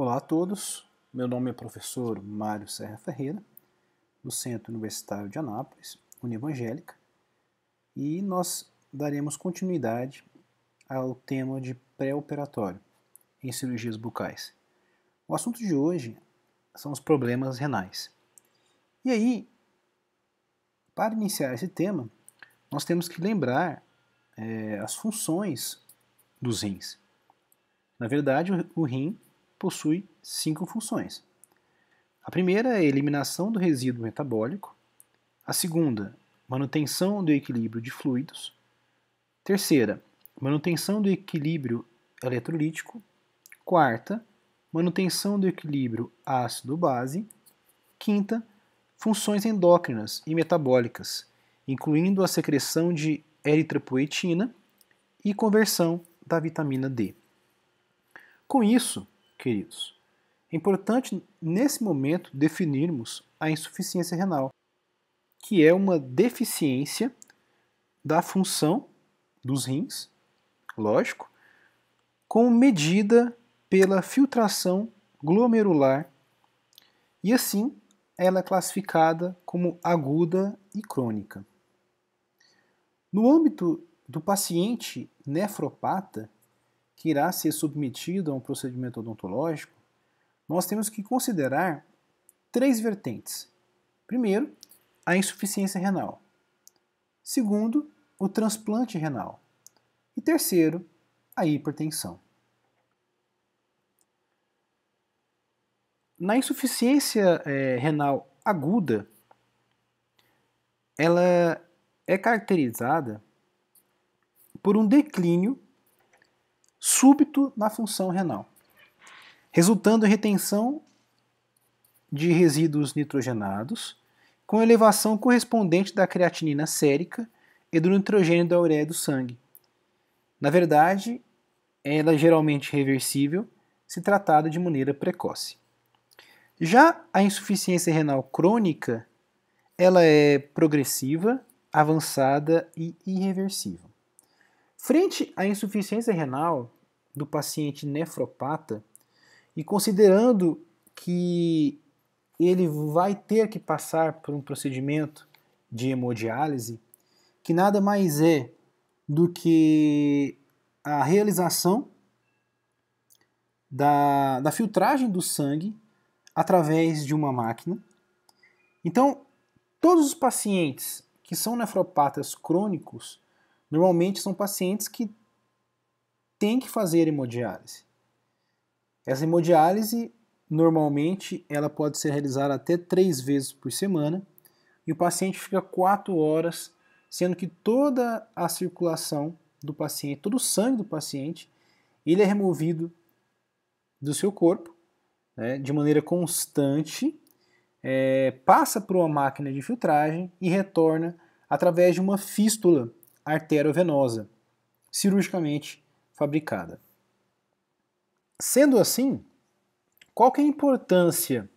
Olá a todos, meu nome é professor Mário Serra Ferreira, do Centro Universitário de Anápolis, Univangélica, e nós daremos continuidade ao tema de pré-operatório em cirurgias bucais. O assunto de hoje são os problemas renais. E aí, para iniciar esse tema, nós temos que lembrar as funções dos rins. Na verdade, o rim possui 5 funções. A primeira é a eliminação do resíduo metabólico. A segunda, manutenção do equilíbrio de fluidos. Terceira, manutenção do equilíbrio eletrolítico. Quarta, manutenção do equilíbrio ácido-base. Quinta, funções endócrinas e metabólicas, incluindo a secreção de eritropoetina e conversão da vitamina D. Com isso, queridos, é importante nesse momento definirmos a insuficiência renal, que é uma deficiência da função dos rins, lógico, como medida pela filtração glomerular, e assim ela é classificada como aguda e crônica. No âmbito do paciente nefropata, que irá ser submetido a um procedimento odontológico, nós temos que considerar 3 vertentes. Primeiro, a insuficiência renal. Segundo, o transplante renal. E terceiro, a hipertensão. Na insuficiência renal aguda, ela é caracterizada por um declínio súbito na função renal, resultando em retenção de resíduos nitrogenados, com elevação correspondente da creatinina sérica e do nitrogênio da ureia do sangue. Na verdade, ela é geralmente reversível se tratada de maneira precoce. Já a insuficiência renal crônica, ela é progressiva, avançada e irreversível. Frente à insuficiência renal do paciente nefropata, e considerando que ele vai ter que passar por um procedimento de hemodiálise, que nada mais é do que a realização da filtragem do sangue através de uma máquina. Então, todos os pacientes que são nefropatas crônicos, normalmente são pacientes que têm que fazer hemodiálise. Essa hemodiálise, normalmente, ela pode ser realizada até 3 vezes por semana, e o paciente fica 4 horas, sendo que toda a circulação do paciente, todo o sangue do paciente, ele é removido do seu corpo, né, de maneira constante, passa por uma máquina de filtragem e retorna através de uma fístula arteriovenosa, cirurgicamente fabricada. Sendo assim, qual que é a importância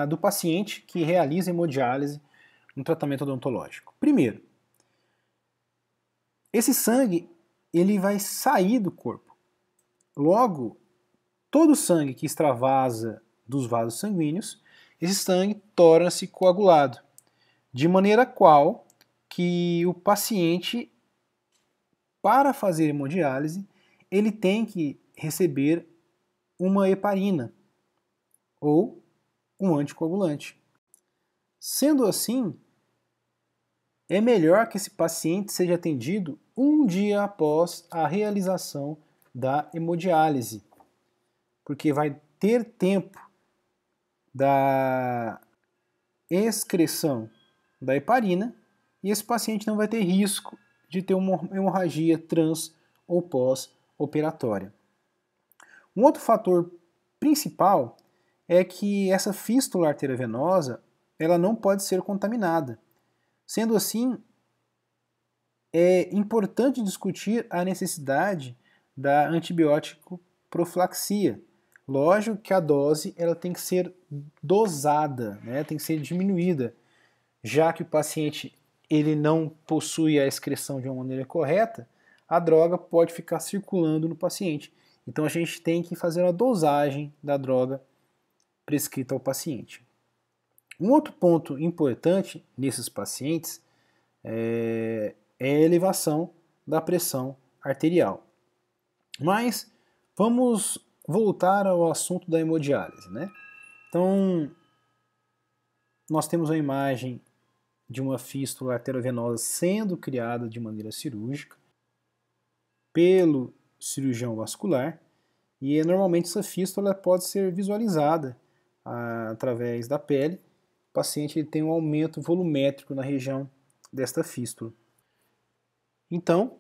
do paciente que realiza hemodiálise no tratamento odontológico? Primeiro, esse sangue ele vai sair do corpo. Logo, todo o sangue que extravasa dos vasos sanguíneos, esse sangue torna-se coagulado, de maneira qual que o paciente, para fazer hemodiálise, ele tem que receber uma heparina ou um anticoagulante. Sendo assim, é melhor que esse paciente seja atendido 1 dia após a realização da hemodiálise, porque vai ter tempo da excreção da heparina e esse paciente não vai ter risco de ter uma hemorragia trans ou pós-operatória. Um outro fator principal é que essa fístula arteriovenosa ela não pode ser contaminada. Sendo assim, é importante discutir a necessidade da antibiótico profilaxia. Lógico que a dose ela tem que ser dosada, né? Tem que ser diminuída, já que o paciente ele não possui a excreção de uma maneira correta, a droga pode ficar circulando no paciente Então a gente tem que fazer uma dosagem da droga prescrita ao paciente. Um outro ponto importante nesses pacientes é a elevação da pressão arterial. Mas vamos voltar ao assunto da hemodiálise, né? Então, nós temos a imagem de uma fístula arteriovenosa sendo criada de maneira cirúrgica pelo cirurgião vascular, e normalmente essa fístula pode ser visualizada através da pele. O paciente tem um aumento volumétrico na região desta fístula. Então,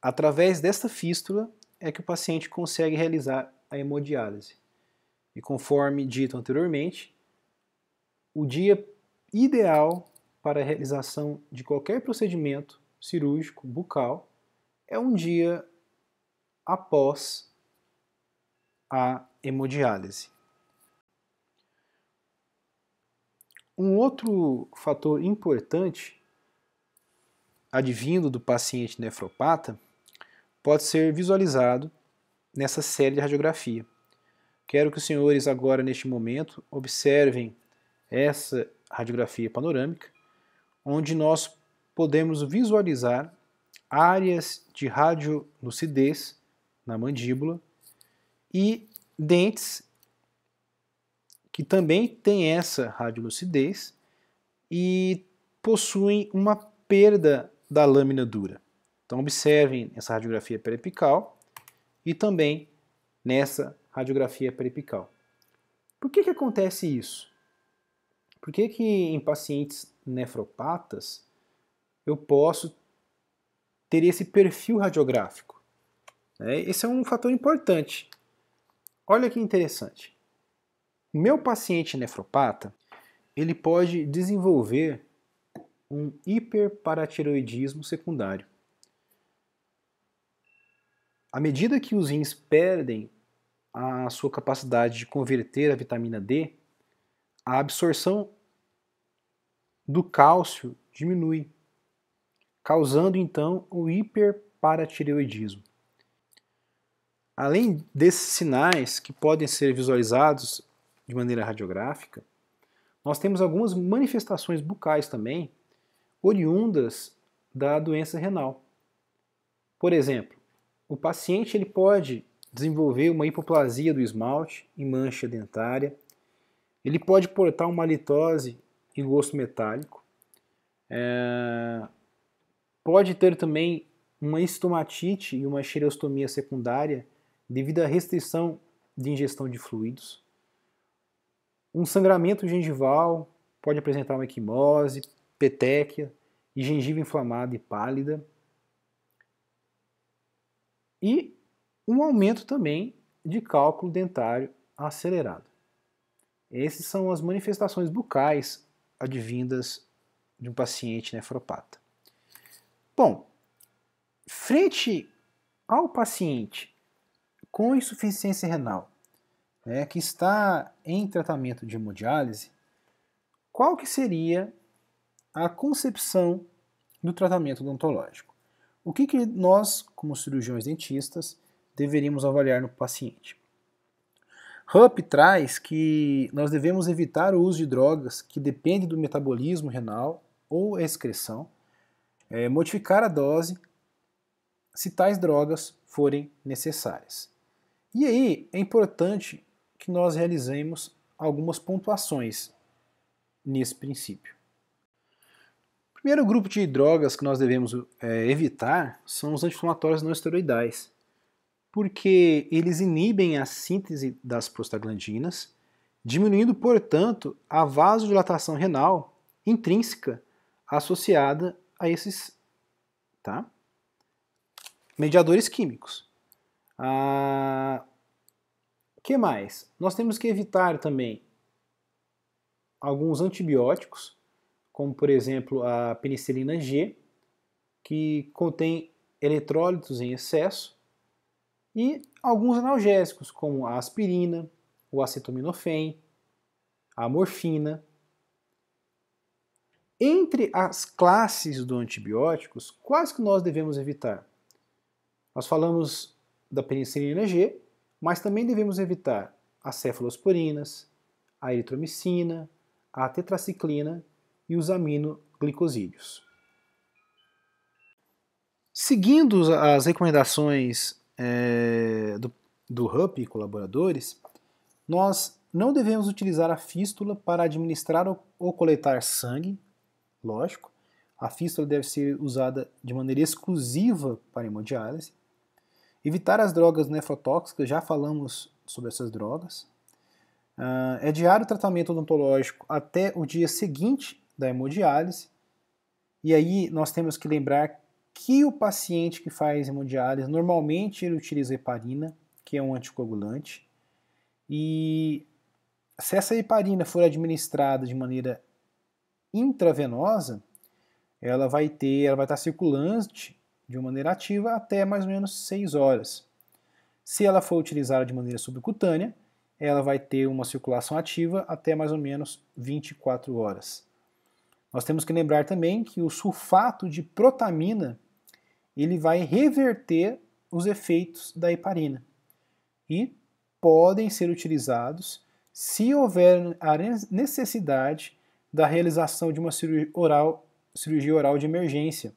através desta fístula é que o paciente consegue realizar a hemodiálise. E conforme dito anteriormente, o dia ideal para a realização de qualquer procedimento cirúrgico bucal é um dia após a hemodiálise. Um outro fator importante advindo do paciente nefropata pode ser visualizado nessa série de radiografia. Quero que os senhores agora, neste momento, observem essa radiografia panorâmica, onde nós podemos visualizar áreas de radiolucidez na mandíbula e dentes que também têm essa radiolucidez e possuem uma perda da lâmina dura. Então observem essa radiografia periapical e também nessa radiografia periapical. Por que acontece isso? Por que em pacientes nefropatas eu posso ter esse perfil radiográfico? Esse é um fator importante. Olha que interessante. O meu paciente nefropata, ele pode desenvolver um hiperparatireoidismo secundário. À medida que os rins perdem a sua capacidade de converter a vitamina D, a absorção do cálcio diminui, causando então o hiperparatireoidismo. Além desses sinais que podem ser visualizados de maneira radiográfica, nós temos algumas manifestações bucais também, oriundas da doença renal. Por exemplo, o paciente ele pode desenvolver uma hipoplasia do esmalte e mancha dentária, ele pode portar uma halitose e gosto metálico, pode ter também uma estomatite e uma xereostomia secundária devido à restrição de ingestão de fluidos. Um sangramento gengival pode apresentar uma equimose, petequia e gengiva inflamada e pálida. E um aumento também de cálculo dentário acelerado. Essas são as manifestações bucais advindas de um paciente nefropata. Bom, frente ao paciente com insuficiência renal, que está em tratamento de hemodiálise, qual que seria a concepção do tratamento odontológico? O que nós, como cirurgiões dentistas, deveríamos avaliar no paciente? Rupp traz que nós devemos evitar o uso de drogas que dependem do metabolismo renal ou excreção, modificar a dose se tais drogas forem necessárias. E aí é importante que nós realizemos algumas pontuações nesse princípio. O primeiro grupo de drogas que nós devemos evitar são os anti-inflamatórios não esteroidais, porque eles inibem a síntese das prostaglandinas, diminuindo, portanto, a vasodilatação renal intrínseca associada a esses mediadores químicos. O que mais? Nós temos que evitar também alguns antibióticos, como por exemplo a penicilina G, que contém eletrólitos em excesso, e alguns analgésicos, como a aspirina, o acetaminofém, a morfina. Entre as classes dos antibióticos, quais que nós devemos evitar? Nós falamos da penicilina G, mas também devemos evitar as cefalosporinas, a eritromicina, a tetraciclina e os aminoglicosídeos. Seguindo as recomendações do HUP e colaboradores, nós não devemos utilizar a fístula para administrar ou coletar sangue, lógico. A fístula deve ser usada de maneira exclusiva para hemodiálise. Evitar as drogas nefrotóxicas, já falamos sobre essas drogas. É diário o tratamento odontológico até o dia seguinte da hemodiálise. E aí nós temos que lembrar que o paciente que faz hemodiálise, normalmente ele utiliza heparina, que é um anticoagulante. E se essa heparina for administrada de maneira intravenosa, ela vai estar circulante de uma maneira ativa até mais ou menos 6 horas. Se ela for utilizada de maneira subcutânea, ela vai ter uma circulação ativa até mais ou menos 24 horas. Nós temos que lembrar também que o sulfato de protamina ele vai reverter os efeitos da heparina e podem ser utilizados se houver a necessidade da realização de uma cirurgia oral de emergência,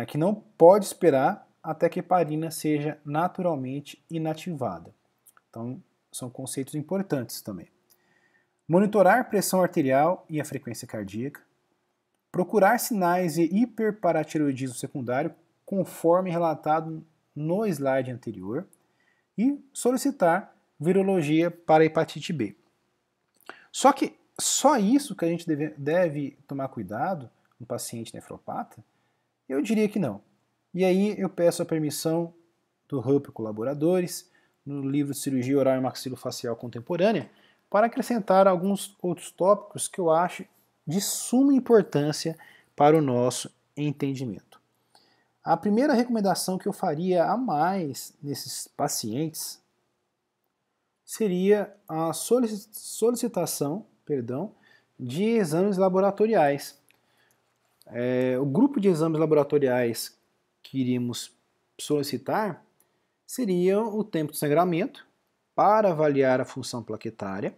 que não pode esperar até que a heparina seja naturalmente inativada. Então, são conceitos importantes também. Monitorar a pressão arterial e a frequência cardíaca. Procurar sinais de hiperparatiroidismo secundário, conforme relatado no slide anterior. E solicitar virologia para hepatite B. Só que só isso que a gente deve tomar cuidado no paciente nefropata? Eu diria que não. E aí eu peço a permissão do HUP colaboradores, no livro de Cirurgia Oral e Maxilofacial Contemporânea, para acrescentar alguns outros tópicos que eu acho de suma importância para o nosso entendimento. A primeira recomendação que eu faria a mais nesses pacientes seria a solicitação de exames laboratoriais. O grupo de exames laboratoriais que iríamos solicitar seria o tempo de sangramento para avaliar a função plaquetária,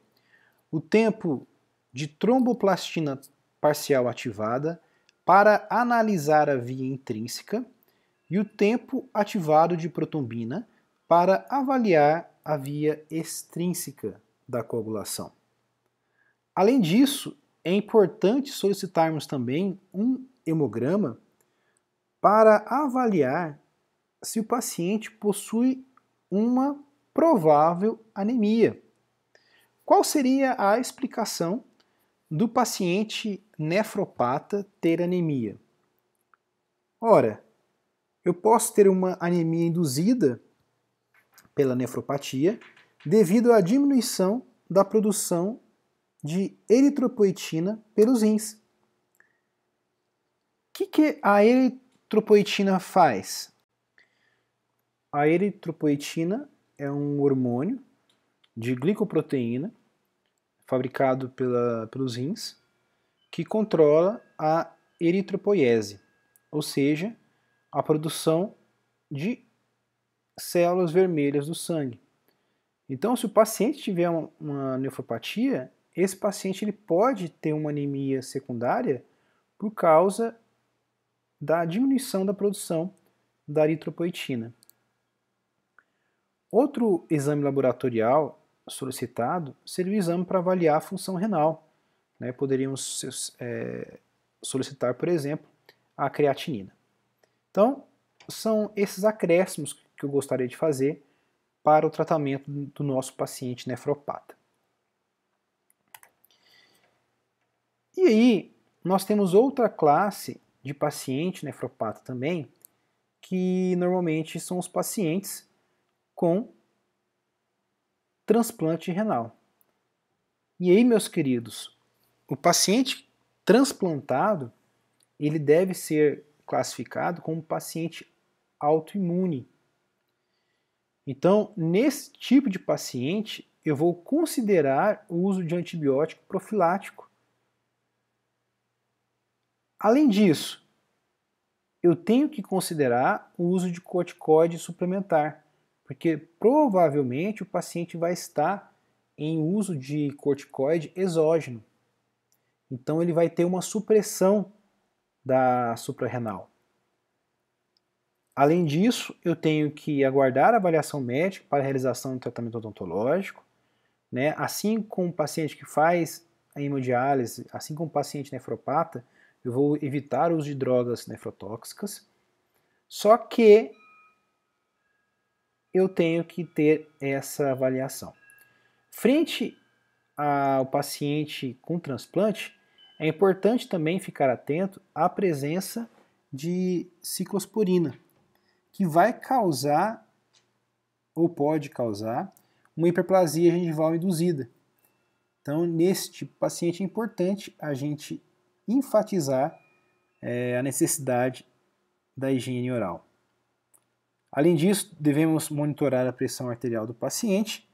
o tempo de tromboplastina parcial ativada para analisar a via intrínseca e o tempo ativado de protombina para avaliar a via extrínseca da coagulação. Além disso, é importante solicitarmos também um hemograma para avaliar se o paciente possui uma provável anemia. Qual seria a explicação do paciente nefropata ter anemia? Ora, eu posso ter uma anemia induzida pela nefropatia devido à diminuição da produção de eritropoetina pelos rins. O que a eritropoetina faz? A eritropoetina é um hormônio de glicoproteína fabricado pelos rins que controla a eritropoiese, ou seja, a produção de células vermelhas do sangue. Então, se o paciente tiver uma nefropatia, esse paciente ele pode ter uma anemia secundária por causa da diminuição da produção da eritropoetina. Outro exame laboratorial solicitado seria o exame para avaliar a função renal. Poderíamos solicitar, por exemplo, a creatinina. Então, são esses acréscimos que eu gostaria de fazer para o tratamento do nosso paciente nefropata. E aí, nós temos outra classe de paciente nefropata também, que normalmente são os pacientes com transplante renal. E aí, meus queridos, o paciente transplantado, ele deve ser classificado como paciente autoimune. Então, nesse tipo de paciente, eu vou considerar o uso de antibiótico profilático. Além disso, eu tenho que considerar o uso de corticoide suplementar, porque provavelmente o paciente vai estar em uso de corticoide exógeno. Então ele vai ter uma supressão da suprarrenal. Além disso, eu tenho que aguardar a avaliação médica para a realização do tratamento odontológico, né? Assim como o paciente que faz a hemodiálise, assim como o paciente nefropata, eu vou evitar o uso de drogas nefrotóxicas, só que eu tenho que ter essa avaliação. Frente ao paciente com transplante, é importante também ficar atento à presença de ciclosporina, que vai causar ou pode causar uma hiperplasia gengival induzida. Então, nesse tipo de paciente é importante a gente enfatizar a necessidade da higiene oral. Além disso, devemos monitorar a pressão arterial do paciente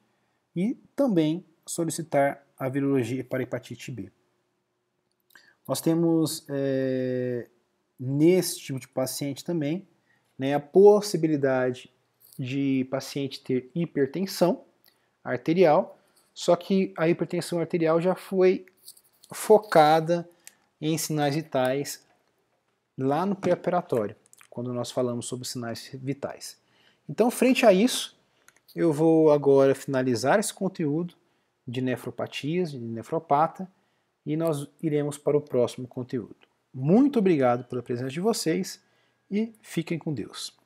e também solicitar a virologia para hepatite B. Nós temos, nesse tipo de paciente também, né, a possibilidade de paciente ter hipertensão arterial, só que a hipertensão arterial já foi focada em sinais vitais lá no pré-operatório, quando nós falamos sobre sinais vitais. Então, frente a isso, eu vou agora finalizar esse conteúdo de nefropatias, de nefropata, e nós iremos para o próximo conteúdo. Muito obrigado pela presença de vocês e fiquem com Deus.